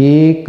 1،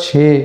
6